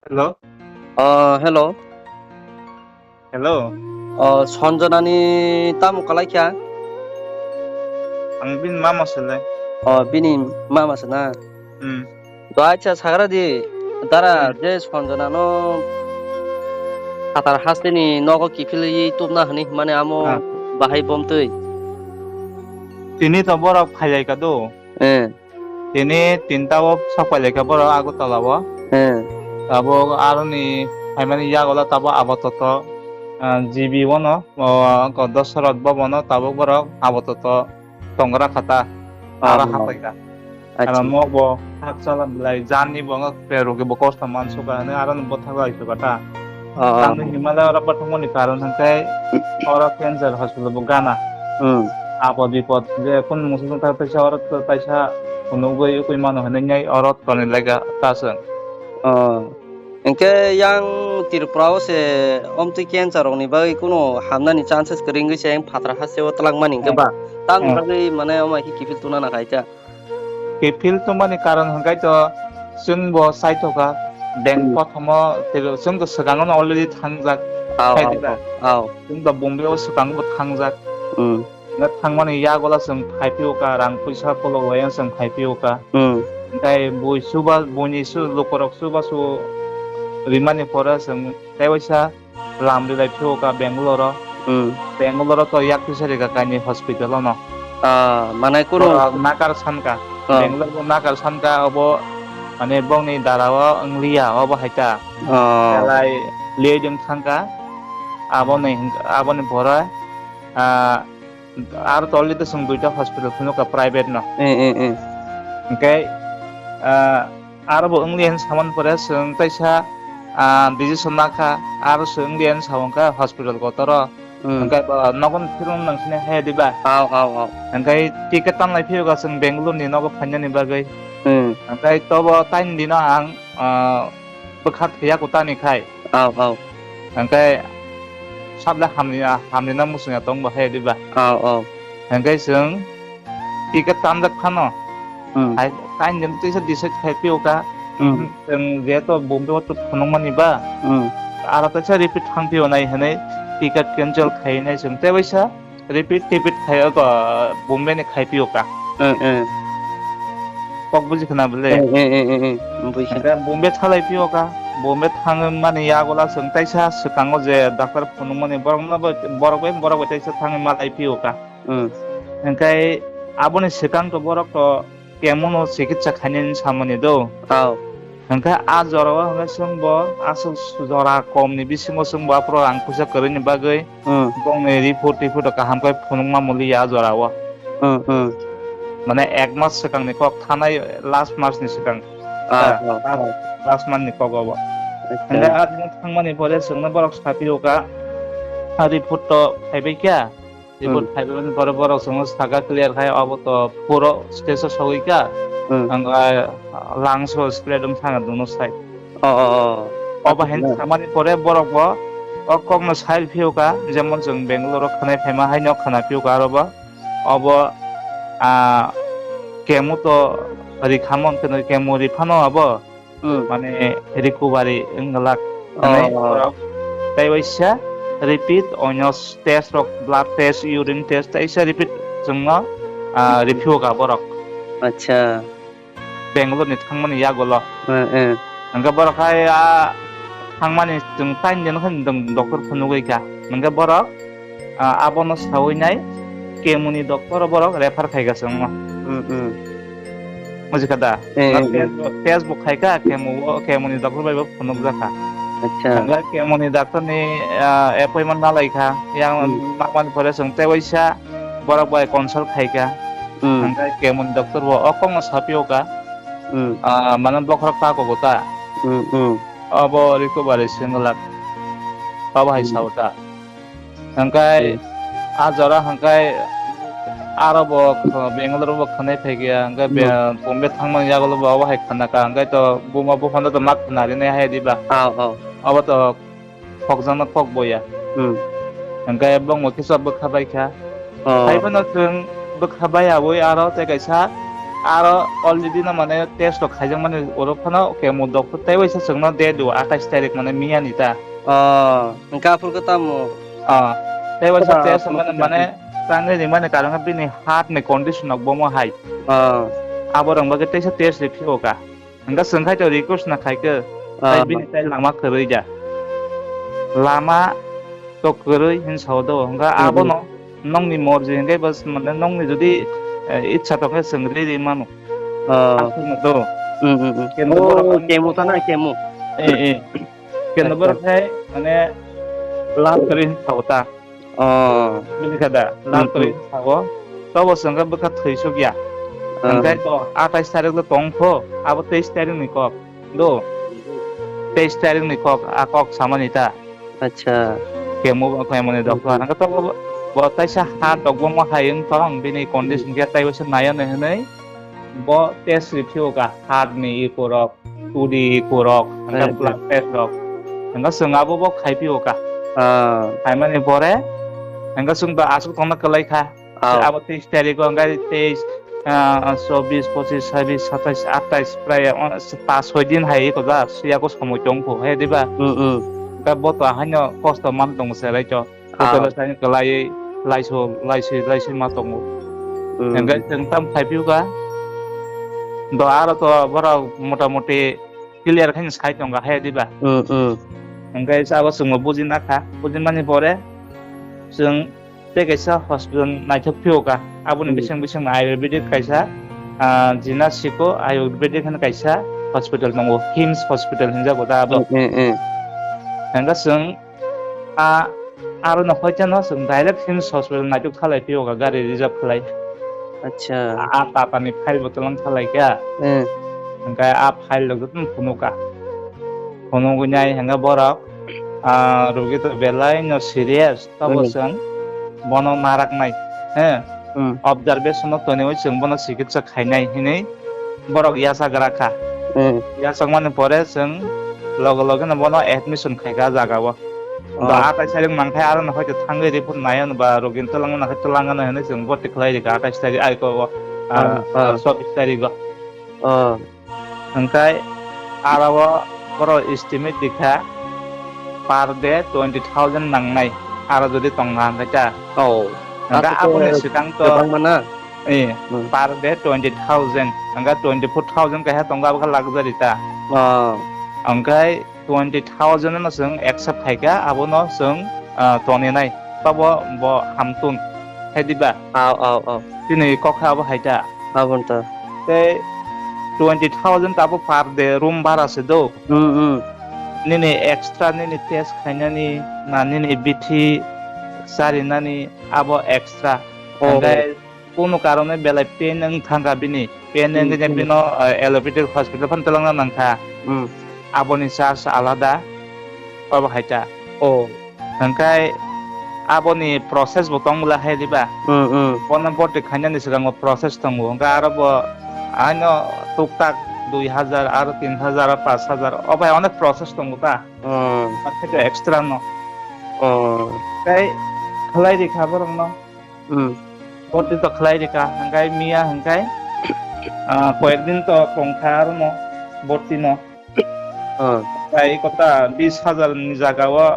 हेल' हेल' हेल' सन्जनानि तामुखालाय क्या आं बिन मा मासोलाय bini mama sana उम to acha sagra di dara उम je sanjana no hatar hasteni nogo kifili tubna hani mane amo आ bahai bomtui তিনি তো বড় খাইলাই কাদো eh তিনি তিনটাও সকালে কে বড় আগো তলাব eh তাবো আর নি ফাইমানি ইয়াগলা তাবো আবতত জিবি বন দশরথ ববন তাবো বড় আবতত টংরা খাতা আর হাতাইকা আর achi নব হাত চালা বিলাই জানি বঙ পেরোগে বকস্ত মানসু কানে আর বথাগা আইসু কাটা oh তাংনি হিমালয় ওরা বর্তমানে কারণ হাঙ্কাই ওরা ক্যান্সার হসপিটাল গানা আপদ বিপদ যে কোন মুসলিম থাকা পয়সা অরত পয়সা কোনো গই কই মানো হনে অরত করে লাগা তাসং engke yang tirprao se omti cancer ni bai kuno hamnani chances kering ge seng phatra hase otlang mani ke ba tam bagi mane oma hi kifil tuna na kaita কেফিল তো মানে কারণ হাঙ্কাই তো जों ब साइथका बेंक प्रथम जों तो सगांगन अलरेडि थांजाक aw खायदिबा aw जों दा बम्बेआव सगांगबो थांजाक ना थांमाने यागला जों फाइपिओका रां फैसा फलवाया जों फाइपिओका ओमफ्राय बयसुबा बयनिसु लकरकसुबासु रिमानि फरा जों ताइवैसा लामबिलाय फिओका बेंगलर तो याक फिसारिका कानि हस्पिटाल न mane kuno नाकार सानका बेंगलर नाकार सानका अब माने बंनि दारावा अंलिया अब हाइता लाय लेजों थांका आबनि भरा आरो तलि तो जों दुइटा हस्पिटाल खुनुका प्राइवेट न ओमफ्राय आरो अंलियान सामान परे जों तैसा डिजिसन नाखा आरो जों अंलियान सावंका हस्पिटाल गतर ओमफ्राय नगन फिरम नोंसिनि हायदिबा ओमफ्राय टिकेट तानलाय फैयोगा जों बेंगलुरनि नगो फान्यानि बागै ओमफ्राय तब टाइम दिना आं बोखार थैयाखौ तानिखाय ओमफ्राय साबला हामनिना मुसुङा दं बाहाय दिबा ओमफ्राय जों टिकेट तानजाक फानो टाइम दिन तैसा डिसाइड खायफियोगा जों जेथ' बम्बेआव तो फनमानिबा आरो तैसा रिपिट थांफियोनाय हनै टिकेट कैंसिल खायनाय जों तेवैसा रिपिट खायो बम्बेनि खायफियोगा पक बुझि खोना बोले बम्बे थालाय फियोगा बम्बे थाङो माने यागला जों तैसा सकांगो जे डाक्टर फनमानि बरक तैसा थाङो मालाय फियोगा ओमफ्राय आबनि सकांग तो बरक तो केमनो चिकित्सा खायनायनि सामानि दो ओमफ्राय आ जरावा हंगा जोंबो आसल जरा कमनि बिसिङाव जोंबो आप्र आं फैसा करैनि बागै दंनि रिपर्ट काहामखाय फनमा मुलि आ जरावा माने एक मास सिगांनि कक थानाय लास्ट मासनि सिगां लास्ट मान्थनि ककआव ओमफ्राय आरो थांमानि परे जोंनो बरक साफियोगा रिपर्ट फायबायखा रिपर्ट फायबायनि परे बरक जोङो सागा क्लियार खाय अब तो पुरो स्टेजआव सहैखा ओमफ्राय लांस स्प्रेड थाङो दुनो साइड अब हेन थांमानि परे बरकबो ककनो साइड फियोगा जेमन जों बेंगलुराव खानाय फायमा हायनो खाना फियोगा आरोबा अब केमो तो रिखामन केनो केमो रिफानो अब माने रिकभारि इंगलाक माने ताइवैसा रिपिट अनस टेस्ट रक ब्लाड टेस्ट यूरिन टेस्ट ताइसा रिपिट जोंनो रिभिउ गाबरक अच्छा बेंगलुरनि थांमानि यागल ओंगा बरखाय थांमानि जों टाइम देन होनदों डक्टर फनुगैका ओंगा बरक आबनो सावैनाय केमुनि डक्टर बरक रेफार खायगासिनो मुजिखादा फेसबुक खायका केमुनि डक्टर बायबो फनुग जाखा ओंगा केमुनि डक्टरनि एपइन्टमेन्ट नालायखा यां नामानि परे जों तेवैसा बरक बाय कनसाल्ट खायका ओंगा केमुनि डक्टर बो अकंग सापियोगा माने बखर पाको गोता अब रिकभारि सिंगलाक अब हाय सावता ओंगाय आजरा हंगाय आरब बेंगलुरु खानाय फैगया ओंगाय बम्बे थांमानि यागल बाव हाय खानाका ओंगाय तो बुमा बुफानो तो माक नारिनाय हाय दिबा अब तो फकजाना फक बया ओंगाय बंग किसा बखाबायखा हायबनो जों बखाबाय आबो आरो तेगायसा Aro already na mane test to khaijang mane orophano kemo doctor tai waisa sungno de do 28 tarik mane miya nita engka purko tamu tai waisa Coba test kalau mane tangre ni mane karanga bini heart ni condition nok bomo hai aborang bage taisa test ri phioka engka sungkhai to request na khaike tai bini tai lama khoroi ja lama to khoroi hin saudo engka abono nongni morji engka bas mane nongni jodi ইচ্ছা তোকে সঙ্গলি দি মানু আসলে তো kemu tanah kemu কেন বরখাই মানে লাভ করে থাকতা বিলি খাদা লাভ করে থাকো তব সঙ্গে বকা থইছো গিয়া ওংকাই তো 28 তারিখ তো তংফ আবো 23 তারিখ নি কক দো 23 তারিখ নি কক আকক সামানিতা acha কেমু কয় মনে ডক্টর আনকা তো Taisa hat dog mo hayeng tong bini condition kia tai wasa naya ne henai bo test review ka hat ni ikurok 2D ikurok angka blood test rok angka sunga bo khai pio ka hai mani bore angka sung ba asuk tong kalai kha abo 23 tarik angka 23 24 25 26 27 28 প্রায় 5-6 দিন high ko da sia ko সময় tong ko he diba ka bo to hanyo cost man tong se rai cho ko la sai kalai laisi matongo enggak tentang review ka do aro to bora motamoti clear khan sai tonga he diba enggak sabo sungo bujin akha bujin mani pore sung te kaisa hospital naithok phio ka abuni bisang ayurvedic kaisa jina siko ayurvedic khan kaisa hospital tongo hims hospital hinja goda abo enggak sung aro na hoja no sung direct hims hospital naithok khalai phio ka gari reserve khalai acha tata ni file botolang khalai kya engkai file log tum punuka punugunyai hanga borak rogi to belai no serious tabosang bono narak nai observation no tone oi sung bono sikitsa khainai hinai borok yasa graka yasa mane pore sung log na bono admission khaiga jagawo da atai saring mangkai aro na hoite thangai report nayan ba rogin to langna khai to langana hene sung botti khlai ri atai saring ai ko 24 tarik go engkai arawo boro estimate dikha per day 20,000 nangnai aro jodi tonga kaita engka apone sikang to mana per day 20,000 engka 24,000 kaha tonga ba luxury ta engkai 20,000 no sung accept khaika abono sung toni nai pabo bo hamtun hediba tini kokha bo haita abonta te 20,000 tabo per day room bhara se do nini extra nini test khainani na nini bithi sari nani abo extra engkai কোনো কারণে বেলায় pen নং থাঙ্গা বিনি পেন নং যে বিনো allopathic hospital ফান তলংনা নাংখা aboni charge alada obo haita engkai aboni process bo tongla hai diba bono bote khainani sigang process tongo engka aro bo ano tuktak 2,000 aro 3,000 5,000 obai onek process tongo ta itu extra no kai khlai di khaborong no bote to khlai di ka engkai mia engkai koyekdin to tongkha aro no bote no তাই কথা 20,000 ni jagao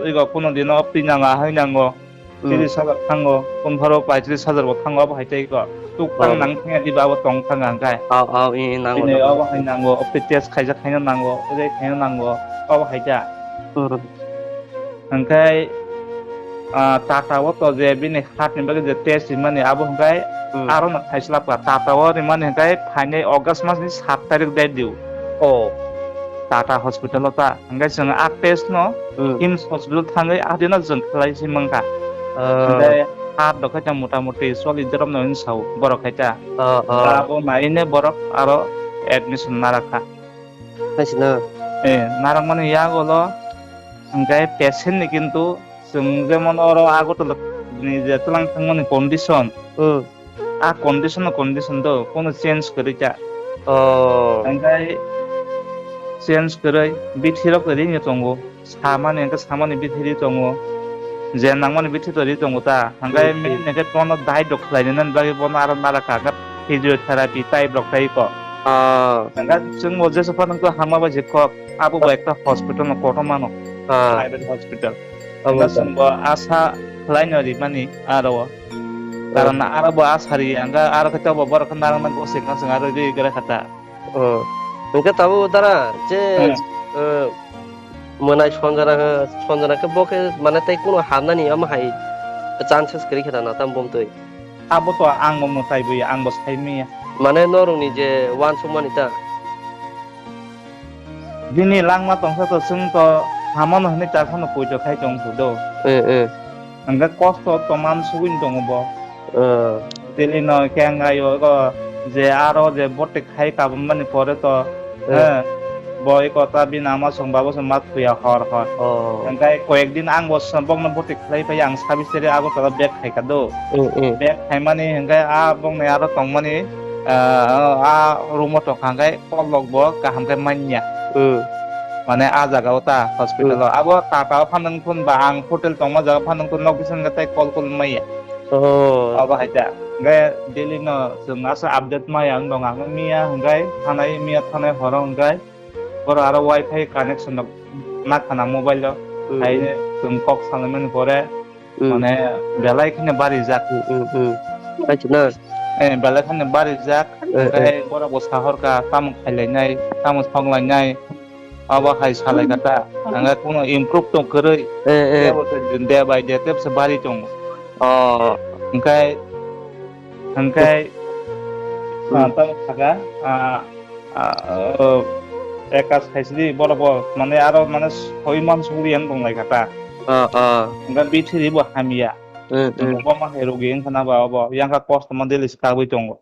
igo kono dino pinanga hainango 30,000 thango 15 35,000 bo thango ba haitai ko tukang nang thanga diba bo tong thanga kai nango ni aba hainango optes khaija khaina nango ore khaina nango aba haita angkai tata wo to je bini hat ni bagi je test mane abo angkai aro na thaisla pa tata wo ni mane angkai phainai august mas ni 7 tarik dai diu Tata Hospital ta angkai sung test no Hims Hospital thangai adina jeng khlai simangka angkai hat do khaita motamuti solid job no insau borok khaita abo maine borok aro admission narakha hasina narak mane yagolo angkai patient ni kintu sung jemon oro agotol ni je tulang thangmani condition condition do kono change korita angkai change korai bithiro kori ni tongo samani bithiri tongo je nangmani bithi tori tongo ta angkai me neke tono dai dok khlai nan bagi bono aro naraka physiotherapy type rok tai ko nga chung mo je sopan ko hama ba je ko abo ba ekta hospital no kotoma no private hospital nga chung bo asa lainari mani aro karon aro bo asari anga aro kata bo bor kan nang ko sing sang aro di gara kata engke tabu dara je monai sonjana ke boke mane tai kuno hamnani ama hai chances kri khata na tam bom toi abo to ang mo tai bu ang bo sai mi mane norung ni je wan sumani ta dini langma tongsa to sung to hamon hne ta khono pujo khai tong do anga kosto to man suwin tong bo dili no kenga yo ko je aro je botte khai ka mani pore to boy kota binama songbabo semat puya hor engkai koyekdin ang bos bong na botte khai pa yang sabi sere abo to bek khai ka do bek khai mani engkai a bong ne aro tong mani a rumo to kangkai kolok bo kaham kai manya mane a jaga ota hospital abo ta pa phanang thun ba ang hotel tong ma jaga phanang thun location gatai kol maya abo haja ngai daily no jeng asa update maya ang dong ang mia ngai thanai mia thanai horong ngai or aro wifi connection na khana mobile lo ai jeng kok sangmen pore mane belai khine bari jak achna belai khine bari jak ngai bora bo sahor ka tam khailai tam songlai nai aba hai salai kata anga kuno improve tong kerei day by day tep sebari tong engkai tam saga ekas haisdi boro mane aro mane hoiman suri yang tong lai kata engkai bithi bo hamia bo ma herogi engkana ba bo yang ka cost model iskawi tong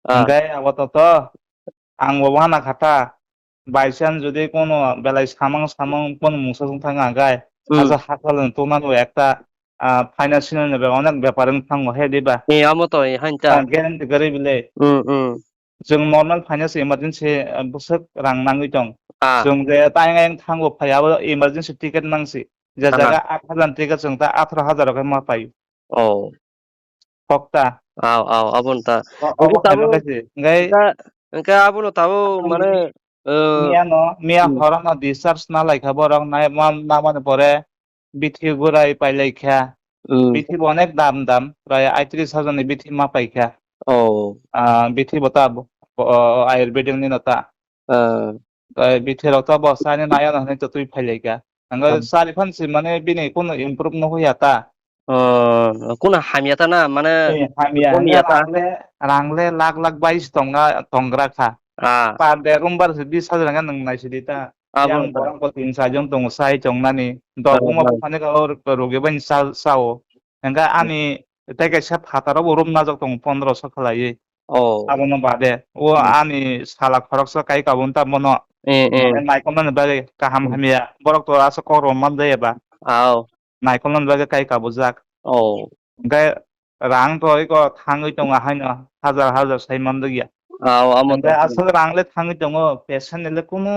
engkai abo to ang bo wana kata by chance যদি কোনো বেলায় সামাং কোন মুসা থাকা গায় আজ হাকালেন তোমার একটা financial নেবে অনেক ব্যাপারে থাঙ্গো হে দিবা আমো তো হানটা গ্যারান্টি করে বিলে जों नर्माल फाइनेन्स इमारजेन्सि बसक रां नाङै दं जों जे ताइं थांगो फायाबो इमारजेन्सि टिकेट नांसि जे जागा 8000 टिकेट जों दा 18000 का मा पायो फक्ता abunta ngai engka abuno tabu mane Mia horang na discharge na laika borang na mane pore bithi gurai pai laika bithi onek দাম প্রায় 38000 ni bithi ma paika bithi bota ayurvedic ni nota bithi rota bo sane na ya na to tui pai laika anga sari phan si mane bini kono improve no hoya ta kuna hamiata na mane hamiyata rangle lakh 22 tongra kha pada rumbar sedih saja kan nang nasi dita yang orang ko tin sajong tong sai chong nani dogu ma phane ka or roge ban sao engka ani teke sap hataro borum na jok tong 1500 khalai abono bade o ani sala khorok sa kai ka bunta mono nai kon ba kaham hamia borok to asa ko rom man de ba nai kon ba kai ka bujak engka rang to ko thangoi tong haina হাজার sai man de ya asal rangle thangi dongo patient le kuno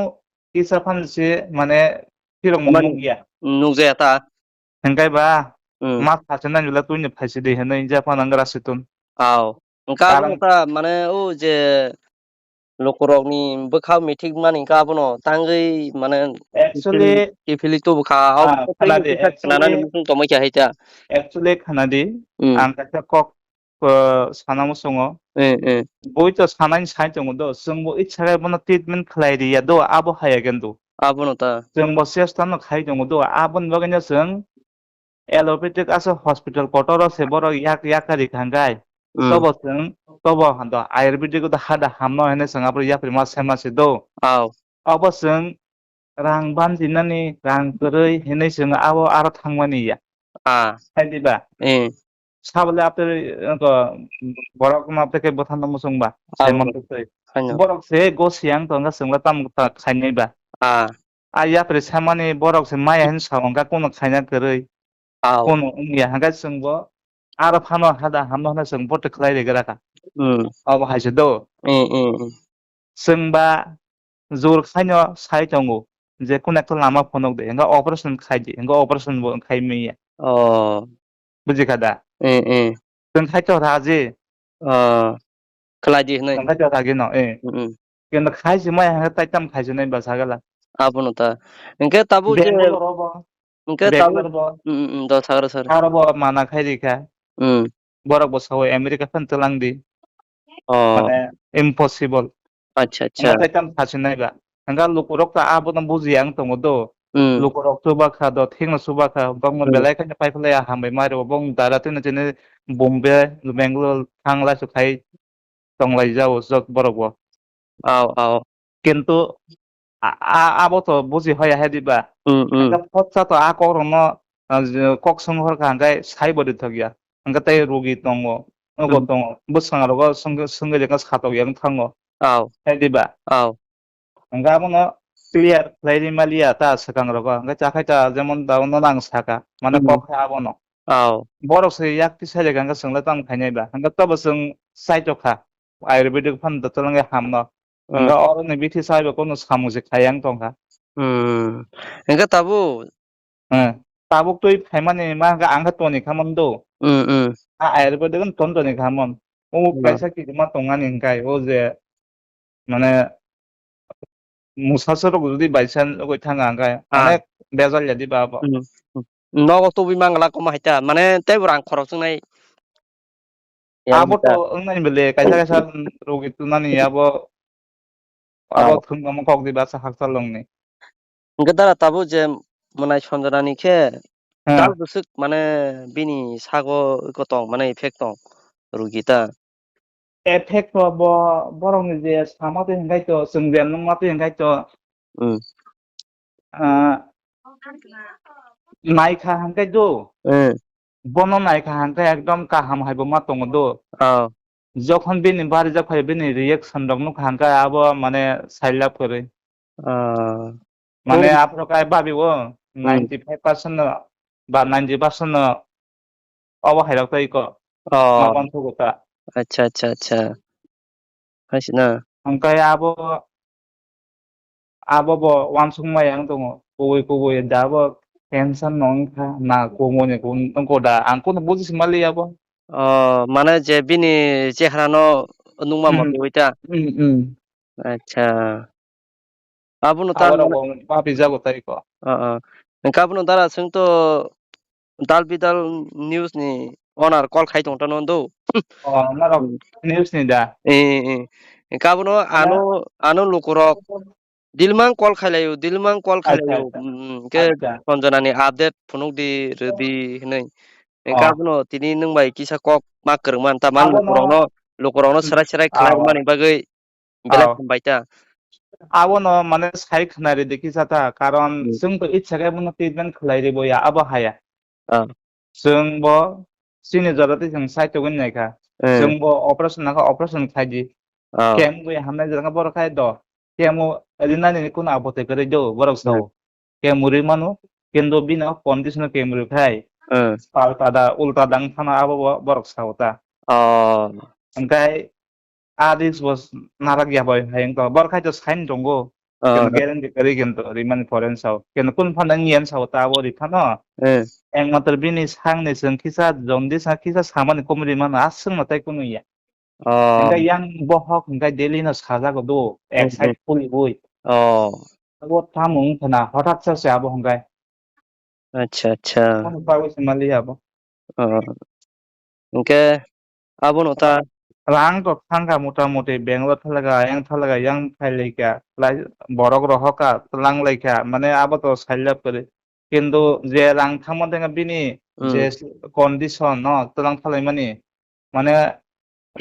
isa phansi mane tirong mong ya nungja ta engkai ba ma thachana jula tuini phaisi de hena inja phanangara situn engka ta mane o je lokorokni bokha metik mani ka bono tangai mane actually kifili to bokha nanani musung to mai haita actually khanadi ang ka kok सानामु संगो बय तो सानानि साइ दङ दो जों बो इच्छा बनो treatment खालाय रिया दो आबो हाया गेन्दो आबो ता जों बो सेस्तानो खाइ दङ दो आबन बगैनो जों एलोपेथिक आसो हॉस्पिटल कोटरो से बरो याकारि खांगाय तबो जों तबो हंदो आयुर्वेदिक द हादा हामनो हेने जों आबो याप्रि मा सेमासे दो आबो जों रां बानदिनानि रां गरै हेने जों आबो आरो थांमानि या हायदिबा sabale after borok ma apte ke bothan no musungba semon te borok se go siang to nga sungla tam ta khainai ba ya pre samani borok se maya hin sawnga kono khaina koroi kono ya hanga sungbo aro phano hada hamno na sung bot khlai re gara ka abo haise do sungba jor khaino sai tongo je kono ekta lama phonok de nga operation khaiji nga operation bo khai mi ya buji kada जों खायथ' राजे keladi hnai hangka ta tagi no kendo khaisi mai hangka taitam khaisi nai basagala abono ta engke tabu je Bangalore bo engke tabu Bangalore bo do sagara sar Haro bo mana khairika borok bo sawo America fan telang di oh mane impossible acha acha hangka taitam khaisi nai ba hangka lukurok ta abo na buji ang tongo do lukurok suba kha do thingna suba kha bang belai kha pai phalai hambai mari bo bong dara tene jene Bombay Bangalore thangla su khai tonglai jao jok borok bo aw aw কিন্তু abo to buji hoya hediba hangka potsa to a kok rong no kok songhor ka hangkai sai bodi thogya hangka tai rogi tongo nogo tongo busang rogo sungge jeka satok yang thango aw hediba aw hangka abo no clear lairi malia ta sakang rogo hangka chakai ta jemon da no nang saka mane kok abo no aw borok se yak ti sai hangka sungla tang khainai ba hangka tobo sung sai to kha ayurvedic fan da tolange hamno hangka oro ni bithi sai ba kono samu se khayang tongkha engke tabu tabuk tui phaimani ma hangka angka toni khamon do ayurvedic kan ton toni khamon o kaisa ki ma tongani hangkai o je মানে মুসাসরক যদি বাইচান গৈ থাঙা হangkai অনেক বেজাল jadi ba abo nogo tubi mangla ko mahita mane te rang khorok sungnai abo to ngai bele kaisa kaisa rogi tunani abo abo thungma mo kok di basa haktal longni engke dara tabu je monai sonjorani khe dal busuk mane bini sago ko tong mane effect tong rugita effect to bo borong ni je sama to hangkai to sungjen nang ma to hangkai to naikha hangkai do bono naikha hangkai ekdom kaham haibo ma tongo do যখন বিনি বাড়ি যা phi বিনি reaction রং nook হাঙ্কা আবো মানে সাইলাপ করে মানে আপরো কাই ভাবিব 95% বা 90% অব হাইরাক তাই ক মাবান থগতা acha acha acha haisina হাঙ্কাই আবো আবো ব ওয়ান সুংমাই আং দङ বই দাবো টেনশন নংখা না কোমনে কোন কোদা আং কোন বুঝিস মালি আবো mane je bini chehrano nungma mote hoita acha abono tar আবার পাপি যাবো তাই ক engke abono dara sungto dal bidal news ni onar call khai tong tano do নারক নিউজ নি da engke abono ano lukurok dilmang call khailayo ke sonjana ni update phunuk di redi hnai engke abono tini nungbai kisa kok ma kwrwngman taman lukurokno serai khlai mani bagui belai phambaita abo no মানে সাই খানারে দেখি যাতা কারণ जों তো ইচ্ছা গায় মনে treatment খলাই রে বয়া আবো হায়া जों bo sini jarate जों সাইতো গন নাইকা जों bo অপারেশন নাকা অপারেশন খাইদি কেম বই হামনা জাঙ্গা বড় খাই দ কেমো এদিনা নি কোন আবতে করে দো বড় সাও কেমুরি মানো কিন্তু বিনা কন্ডিশন কেমুরি খাই পাল্টা উল্টা দাং থানা আবো বড় সাওতা ओमफ्राय Adis was naragya boy hayang to bar khai to sign jongo ken guarantee kari ken to riman foreign sao ken kun phan ang yen sao ta bo ri phano eng matar bini sang ne seng kisa jondi sa kisa saman komri man asung matai kunu ya engka yang bohok engka daily na saja go do excite puli boy abo tamung thana hotat sa se abo hongkai acha acha kon pa wis mali abo engke abono ta Rang to thangka motamuti Bangalore thalaga yang thailika lai borok rohoka tlang laika mane abo to sailap kore কিন্তু যে রাং থামন থেকে বিনি যে condition ন তlang thalai mani মানে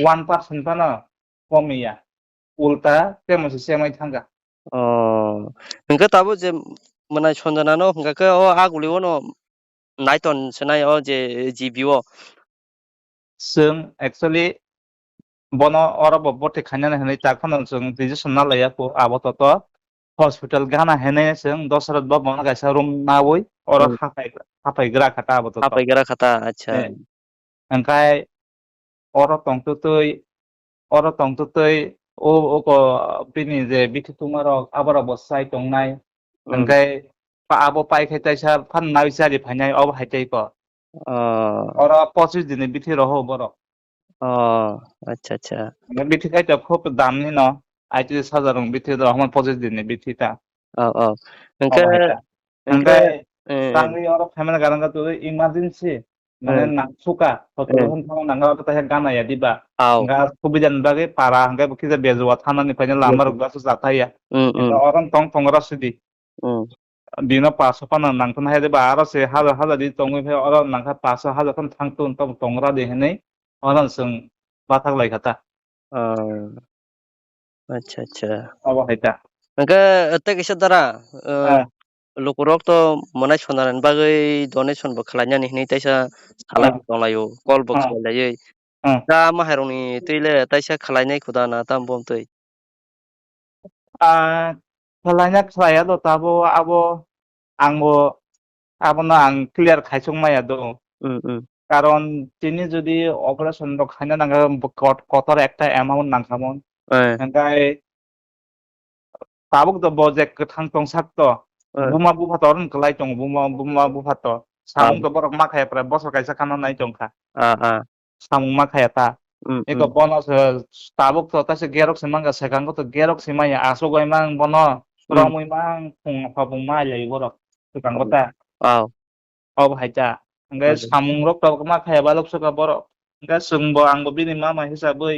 1% পানো কমিয়া উল্টা কেমন সেমাই থাঙ্গা engke tabu je monai sonjana no hingka ke aguli ono naiton senai je GBO जों actually bono oro bo bote khanya hanai ta khono जों register na laya ko abo to hospital gana hene जों dosrat ba bono kaisa room na boi oro hapai gra khata abo to apa gara kata acha angkai oro tongtutui o ko bini je bithi tumaro abara bo sai tongnai angkai pa abo pai khai taisa phan nai sari phainai ob haitai ko oro 25 dini bithi roho boro আচ্ছা, আচ্ছা। বিথি খাইতে খুব দামনি ন ৩৮,০০০ বিথি দ হমান ২৫ দিননি বিথিটা औ ओंखे হাইতা ओंखे ओमफ्राय ओ Tangi orang family garang tu emergency ओ mana nak suka hospital kan kalau nangga kita yang kana ya tiba औ enggak kebijan bagi parah enggak kita bezuat hanan ni banyak lamar gua susah ya enggak उम orang tong tong ras di उम dina paso pa nang nang hai de ba ara se hala hala di tong phe orang nang paso hala kan thang tun tong tong ra de henei orang sung batak lai kata ờ अच्छा अच्छा apa haita ओंखे ओते किसा दारा lukurok to monai sonaran bagai donation bo khalainya ni taisa salai tonglayo call box layo ta maharoni tuile taisa khalainai khudana tam bom tui Kalanya saya do tabo abo angbo abo na ang clear khaisung maya do mm কারণ তিনি যদি operation খাইনা নাঙ্গা কতর একটা amount নাংখামন eh ओमफ्राय tabuk do bojek thang tong sak to eh buma bufator nklai tong buma bufator ah samung to borok makhaya pra bosor kaisa kana nai tongkha ah samung makhaya ta eko mm bono tabuk to ta se gerok semanga sekang to gerok semaya aso goi mang bono promoi mang phung phapung mai lai borok tukang kota ah अब हाइजा ओमफ्राय सामुंरक दाव माखायाबा लक्सका बर' ओमफ्राय जोंबो आंबो बिनि मामा हिसाबै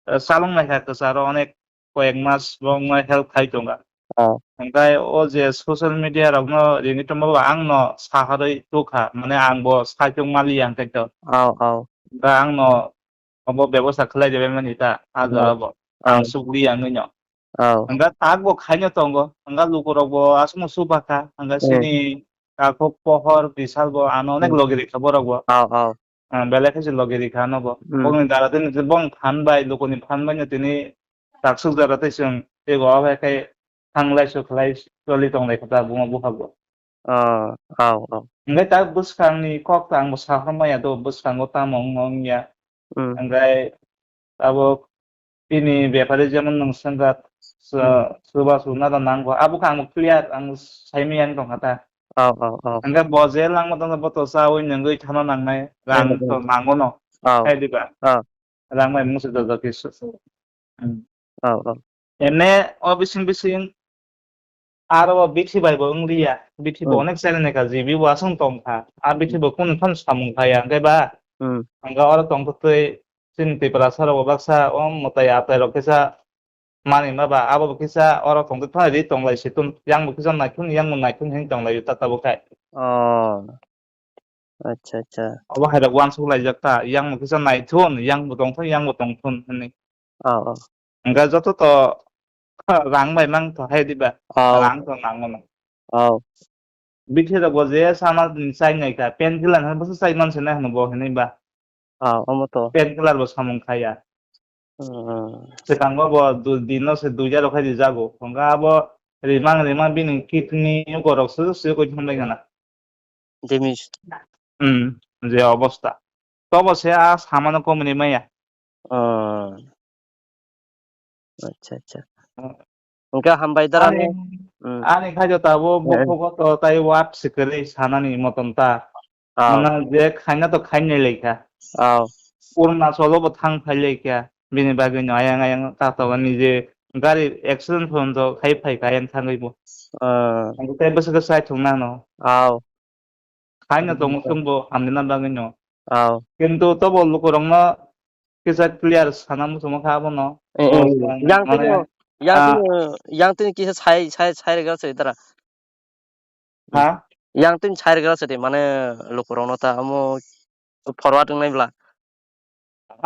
सालंनाय हाखोस आरो अनेक कयेक मास बंनाय हेल्प खायदोंगा ah ओमफ्राय अ जे ससियेल मिडिया रावनो ओरैनोथ' माबा आंनो साहारै दखा माने आंबो साइजों मालिया ओंखायथ' ah दा आंनो अब बेबस्था खालायजोबबाय माने दा हाजाराबो आं सुग्रिया नोङो ah ओमफ्राय ताकबो खायनो दंगो ओमफ्राय लुगुरावबो आसमो सुबाखा ओमफ्राय सिनि काको pohor bisalbo ano onek logiri khaborokbo ah belek hese logiri khanobo bongni dara tini bong phanbai lukoni phanbai no tini taksuk dara tai sung ego abai kai thanglai suklai choli tonglai khata bungo bukhabo ah ओमफ्राय दा बुसखांनि kok ang sahamaya do buskango tamong ngongya ओमफ्राय abo ini बेफारि जेमन नोंसोंगा सोरबा सुना दा नांगौ आबो आं क्लियार आं साइमियान दं हाता Angka bozel lang matang sa boto sa awin yang gay chano nang nay lang to nango no ay di ba lang may musi do kiso ene o bising bising aro biti bai bo ngliya biti bo onek sel ne ka jibi wasung tong kha ar biti bo kun phan samung kha yang kai ba angka oro tong to tei sin ti pra sa ro baksa om motai atai ro kisa mani ma ba abo kisa oro tong to tha ri tong lai situn yang bo kisa nai kun yang mo nai kun hing tong lai ta ta bo kai अच्छा अच्छा अब हायरा one सौलाय जाता yang mo kisa nai thun yang mo tong thun ni ah angka joto to rang bai mang to hai di ba rang to nang no ah bithi da bo je sama sai ngai ka pen kilan han bo sai non se na han bo ni ba omoto pen kilar bo samung khaya se kang bo du din no se du ja ro khai di jago angka abo rimang bin kidney ko rok su ko thum lai kana demis যে অবস্থা তবে সে আর সামান্য কমনি মাইয়া अच्छा अच्छा ओंखे हामबाय दारानो Ani khajo tabo bokho to tai wat sikari sanani moton ta mana je khaina to khaine leikha purna solo bo thang phaile kya bini bagi no ayang ayang ta to ni je gari accident phon to khai phai ka yang thangai bo ang tai bas ka sai thungna no khaina to musung bo amna bagi no কিন্তু তবো লোকরং no kisa clear sana musung kha bo no yang মানে tino yang tino kisa sai regal se dara ha yang tin sai regal se mane lukurong ta amo forward ngai bla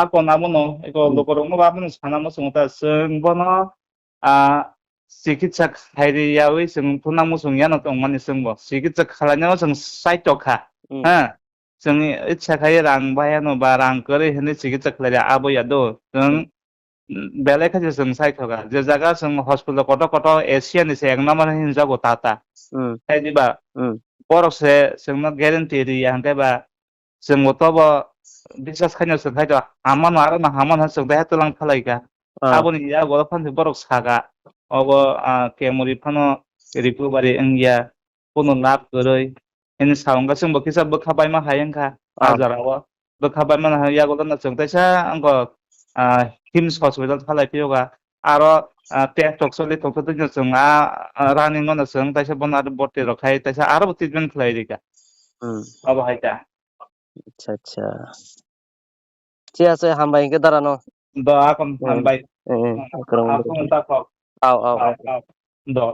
ako namo no iko lokorong no babon sana musung ta sung bono a চিকিৎসা খাইরি yawi sung tunang musung yano tong mani sung bo চিকিৎসা খালানো sung sai tokha ha जोंनि इच्छा खाय रां बायानो बा रां करे हने चिकित्सा खालाया आबो यादो जों बेले खाजे जों साइथगा जे जागा जों हस्पिटाल कत कत एशिया नि से एक नम्बर हिनजा गो ताता खायदिबा परसे जोंनो ग्यारेन्टी रिया हंखायबा जों गतबो বিশ্বাস खायनो जों खायद हामान आरो ना हामान जों बेहा तलां खालायगा आबोनि या गल फान बरक सागा अब केमरि फानो रिकभारि इंगिया कोनो लाभ गरै ini saung ka sung bakisa bakha bai ma hayang ka azarawa bokhabai mana yagola na chung taisa angko hims hospital thalai piyoga aro test tok soli tok to chung running no chung taisa bon aro borti rokhai taisa aro treatment khlai rika abo haita আচ্ছা আচ্ছা ঠিক আছে হামবাই ইনকে দাঁড়ানো do akam hambai kurang akam ta kok aw aw do